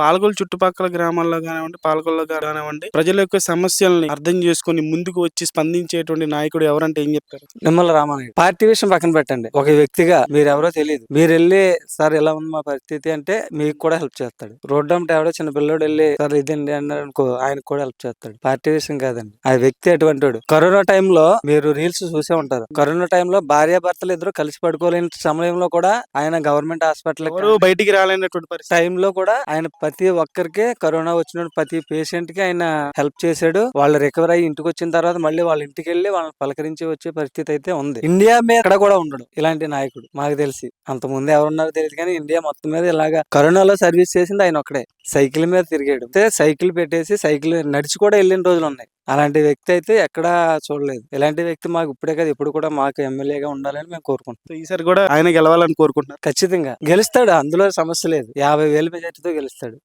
పాలకొల్లు చుట్టుపక్కల గ్రామాల్లో గానివ్వండి, పాలకొల్లులో కానివ్వండి, ప్రజల యొక్క సమస్యల్ని అర్థం చేసుకొని ముందుకు వచ్చి స్పందించేటువంటి నాయకుడు ఎవరంటే ఏం చెప్తారు? నిమ్మల రామానాయుడు. పార్టీ విషయం పక్కన పెట్టండి. ఒక వ్యక్తిగా మీరెవరో తెలీదు. మీరెళ్ళి సార్ ఇలా ఉంది మా పరిస్థితి అంటే మీకు కూడా హెల్ప్ చేస్తాడు. రోడ్డెమ్మట ఎవడో చిన్న పిల్లోడు ఎళ్లి సార్ ఇదండి అన్నాడనుకో ఆయనకు కూడా హెల్ప్ చేస్తాడు. పార్టీ విషయం కాదండి. ఆ వ్యక్తి అటువంటోడు. కరోనా టైంలో మీరు రీల్స్ చూసే ఉంటారు. కరోనా టైంలో భార్యాభర్తలు ఇద్దరు కలిసి పడుకోలేని సమయంలో కూడా ఆయన గవర్నమెంట్ హాస్పిటల్ ఎవరు బయటికి రాలేనటువంటి పరిస్థితి. టైంలో కూడా ఆయన ప్రతి ఒక్కరికి కరోనా వచ్చిన ప్రతి పేషెంట్ కి ఆయన హెల్ప్ చేశాడు. వాళ్ళు రికవర్ అయ్యి ఇంటికి వచ్చిన తర్వాత మళ్ళీ వాళ్ళ ఇంటికి వెళ్ళి వాళ్ళని పలకరించి వచ్చే పరిస్థితి అయితే ఉంది. ఇండియా మీద ఎక్కడ కూడా ఉండడు ఇలాంటి నాయకుడు మాకు తెలిసి. అంత ముందు ఎవరున్నారో తెలియదు కానీ ఇండియా మొత్తం మీద ఇలాగా కరోనాలో సర్వీస్ చేసింది ఆయన ఒక్కడే. సైకిల్ మీద తిరిగాడు. సైకిల్ పెట్టేసి సైకిల్ నడిచి కూడా వెళ్ళిన రోజులు ఉన్నాయి. అలాంటి వ్యక్తి అయితే ఎక్కడా చూడలేదు. ఇలాంటి వ్యక్తి మాకు ఇప్పుడే కాదు ఎప్పుడు కూడా మాకు ఎమ్మెల్యేగా ఉండాలని మేము కోరుకుంటున్నాం. ఈసారి కూడా ఆయన గెలవాలని కోరుకుంటున్నారు. ఖచ్చితంగా గెలుస్తాడు, అందులో సమస్య లేదు. 50,000 మెజార్టీతో గెలుస్తాడు.